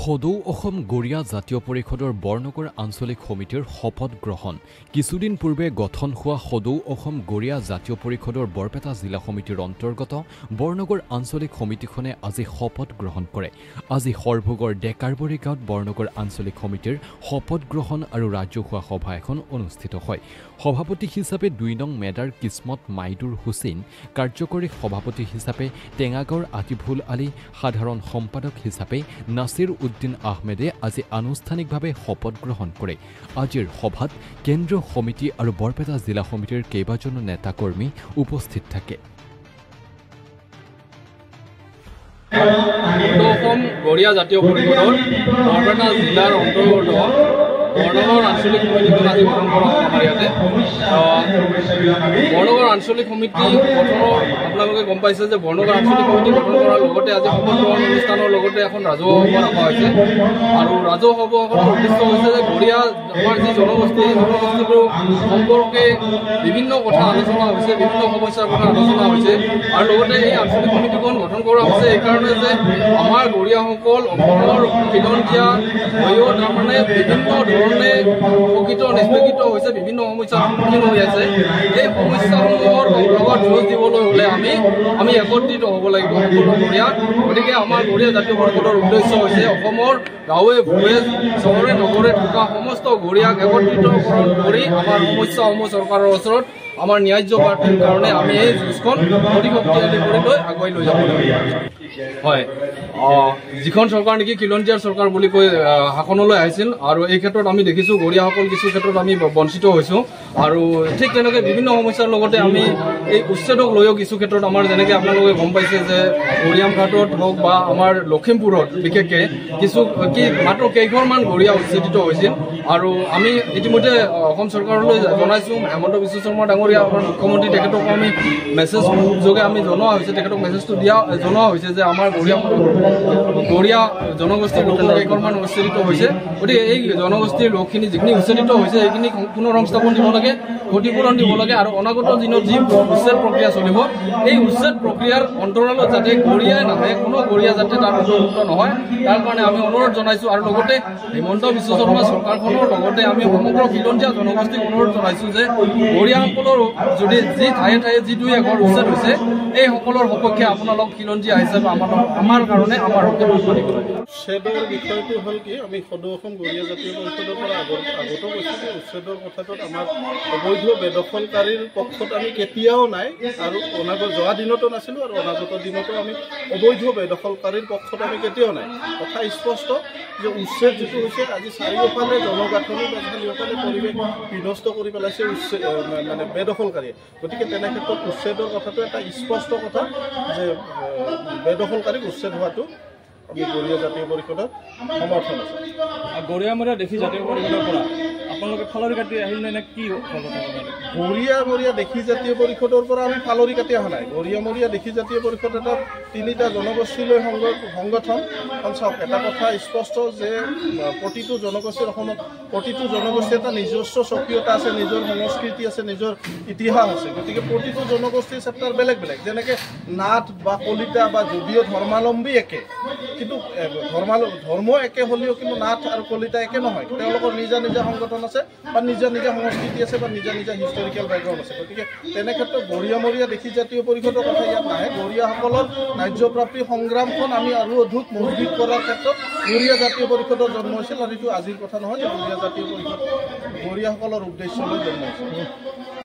সদৌ অসম গৰিয়া জাতীয় পৰিষদৰ বৰনগৰ আঞ্চলিক সমিতিৰ শপত গ্ৰহণ কিছুদিন পূৰ্বে গঠন হোৱা সদৌ অসম গৰিয়া জাতীয় পৰিষদৰ বৰপেটা জিলা সমিতিৰ অন্তৰ্গত বৰনগৰ আঞ্চলিক সমিতিখনে আজি শপত গ্ৰহণ কৰে। আজি সৰভোগৰ ডেকাৰবৰী গাঁৱত বৰনগৰ আঞ্চলিক সমিতিৰ শপত গ্ৰহণ আৰু ৰাজহুৱা সভা এখন অনুষ্ঠিত হয়। সভাপতি হিচাপে ২ নং মেডাৰ কিসমত মাইদুৰ হুছেইন, কাৰ্যকৰী সভাপতি হিচাপে টেঙাগাঁৱৰ আতিফুল আলী, সাধাৰণ সম্পাদক হিচাপে নাছিৰ উদ্দিন আহমেদে আজি আনুষ্ঠানিকভাৱে শপত গ্ৰহণ কৰে। আজিৰ সভাত কেন্দ্ৰীয় সমিতি আৰু বৰপেটা জিলা সমিতিৰ কেইবাজনো নেতাকৰ্মী উপস্থিত থাকে। অসম গৰিয়া জাতীয় পৰিষদৰ বৰপেটা জিলাৰ অন্তৰ্গত বৰনগৰ আঞ্চলিক সমিতিখন আজি গঠন কৰা হ'ল। আমাৰ ইয়াতে বৰনগৰ আঞ্চলিক সমিতি গঠনৰ আপোনালোকে গম পাইছে যে বৰনগৰ আঞ্চলিক সমিতি গঠন কৰাৰ লগতে আজি শপত গ্ৰহণ অনুষ্ঠানৰ লগতে এখন ৰাজহুৱা সভা ৰখা হৈছে। আৰু ৰাজহুৱা সভাখনৰ উদ্দেশ্য হৈছে যে গৰিয়া আমাৰ যি জনগোষ্ঠী, জনগোষ্ঠীটো সম্পৰ্কে বিভিন্ন কথা আলোচনা হৈছে, বিভিন্ন সমস্যাৰ কথা আলোচনা হৈছে। আৰু লগতে এই আঞ্চলিক সমিতিখন গঠন কৰা হৈছে এইকাৰণে যে আমাৰ গৰিয়াসকল অসমৰ খিলঞ্জীয়া হৈও তাৰমানে বিভিন্ন ধৰণে শোষিত নিষ্পেষিত হৈছে, বিভিন্ন সমস্যাৰ সন্মুখীন হৈ আছে। এই সমস্যাসমূহৰ লগত যুঁজ দিবলৈ হ'লে আমি একত্ৰিত হ'ব লাগিব সকলো গৰিয়া। গতিকে আমাৰ গৰিয়া জাতীয় পৰিষদৰ উদ্দেশ্য হৈছে অসমৰ গাঁৱে ভূঞে চহৰে নগৰে থকা সমস্ত গৰিয়াক একত্ৰিতকৰণ কৰি আমাৰ সমস্যাসমূহ চৰকাৰৰ ওচৰত আমাৰ ন্যায্য প্ৰাৰ্থীৰ কাৰণে আমি এই যুঁজখন অধিক শক্তিশালী কৰি লৈ আগুৱাই লৈ যাব লাগিব। হয়, যিখন চৰকাৰ নেকি খিলঞ্জীয়াৰ চৰকাৰ বুলি কৈ শাসনলৈ আহিছিল, আৰু এই ক্ষেত্ৰত আমি দেখিছোঁ গৰিয়াসকল কিছু ক্ষেত্ৰত আমি বঞ্চিত হৈছোঁ। আৰু ঠিক তেনেকৈ বিভিন্ন সমস্যাৰ লগতে আমি এই উচ্ছেদক লৈও কিছু ক্ষেত্ৰত আমাৰ যেনেকৈ আপোনালোকে গম পাইছে যে গৰিয়াম ঘাটত হওক বা আমাৰ লখিমপুৰত বিশেষকৈ মাত্ৰ কেইঘৰমান গৰিয়া উচ্ছেদিত হৈছিল। আৰু আমি ইতিমধ্যে অসম চৰকাৰলৈ জনাইছোঁ, হেমন্ত বিশ্ব শৰ্মা ডাঙৰীয়া আমাৰ মুখ্যমন্ত্ৰী, তেখেতক আমি মেছেজ যোগে আমি জনোৱা হৈছে, তেখেতক মেছেজটো জনোৱা হৈছে যে আমাৰ গৰিয়া জনগোষ্ঠীৰ কেইঘৰমান উচ্ছেদিত হৈছে। গতিকে এই জনগোষ্ঠীৰ লোকখিনি যিখিনি উচ্ছেদিত হৈছে সেইখিনি পুনৰ সংস্থাপন দিব লাগে, ক্ষতিপূৰণ দিব লাগে। আৰু অনাগত দিনত যি উচ্ছেদ প্ৰক্ৰিয়া চলিব, এই উচ্ছেদ প্ৰক্ৰিয়াৰ অন্তৰালত যাতে গৰিয়াই নাহে, কোনো গৰিয়া যাতে তাৰ অন্তৰ্ভুক্ত নহয়, তাৰ কাৰণে আমি অনুৰোধ জনাইছোঁ। আৰু লগতে হিমন্ত বিশ্ব শৰ্মা চৰকাৰখনৰ লগতে আমি সমগ্ৰ খিলঞ্জীয়া জনগোষ্ঠীক অনুৰোধ জনাইছোঁ যে গৰিয়াসকলৰ যদি যি ঠায়ে ঠায়ে যি 2-1 উচ্ছেদ হৈছে, এই সকলৰ সপক্ষে আপোনালোক খিলঞ্জীয়া হিচাপে আমাৰ কাৰণে আমাৰ হকে মাত মাতিব লাগে। উচ্ছেদৰ বিষয়টো হ'ল কি, আমি সদৌ অসম গৰিয়া জাতীয় পৰিষদৰ পৰা আগতো কৈছোঁ যে উচ্ছেদৰ কথাটোত আমাৰ অবৈধ বেদখলকাৰীৰ পক্ষত আমি কেতিয়াও নাই, আৰু যোৱা দিনতো নাছিলোঁ আৰু অনাগত দিনতো আমি অবৈধ বেদখলকাৰীৰ পক্ষত আমি কেতিয়াও নাই। কথা স্পষ্ট যে উচ্ছেদ যিটো হৈছে, আজি চাৰিওফালে জনগাঁথনি বা চাৰিওফালে পৰিৱেশ বিনষ্ট কৰি পেলাইছে মানে বেদখলকাৰীয়ে। গতিকে তেনে ক্ষেত্ৰত উচ্ছেদৰ কথাটো এটা স্পষ্ট কথা যে বেদখলকাৰীক উচ্ছেদ হোৱাটো আমি গৰিয়া জাতীয় পৰিষদৰ সমৰ্থন আছে। গৰিয়ামৰীয়া দেখি জাতীয় পৰিষদৰ পৰা আপোনালোকে ফালৰি কাটি আহিল নে কি? গৰিয়ামৰীয়া দেখি জাতীয় পৰিষদৰ পৰা আমি ফালৰি কাটি অহা নাই। গৰিয়ামৰীয়া দেখি জাতীয় পৰিষদ এটা 3টা জনগোষ্ঠীলৈ সংগঠন। চাওক, এটা কথা স্পষ্ট যে প্ৰতিটো জনগোষ্ঠীৰ অসমত প্ৰতিটো জনগোষ্ঠীৰ এটা নিজস্ব স্বকীয়তা আছে, নিজৰ সংস্কৃতি আছে, নিজৰ ইতিহাস আছে। গতিকে প্ৰতিটো জনগোষ্ঠীৰ চেপ্টাৰ বেলেগ বেলেগ। যেনেকৈ নাথ বা কলিতা বা যদিও ধৰ্মাৱলম্বী একে, কিন্তু ধৰ্ম একে হ'লেও কিন্তু নাথ আৰু কলিতা একে নহয়। তেওঁলোকৰ নিজা নিজা সংগঠন আছে বা নিজা নিজা সংস্কৃতি আছে বা নিজা নিজা হিষ্টৰিকেল বেকগ্ৰাউণ্ড আছে। গতিকে তেনে ক্ষেত্ৰত গৰিয়ামৰীয়া দেখি জাতীয় পৰিষদৰ কথা ইয়াত নাহে। গৰিয়াসকলৰ ন্যায্যপ্ৰাপ্তি সংগ্ৰামখন আমি আৰু অধিক মজবুত কৰাৰ ক্ষেত্ৰত গৰিয়া জাতীয় পৰিষদৰ জন্ম হৈছিল। আৰু এইটো আজিৰ কথা নহয় যে গৰিয়া জাতীয় পৰিষদ গৰিয়াসকলৰ উদ্দেশ্য লৈ জন্ম হৈছিল।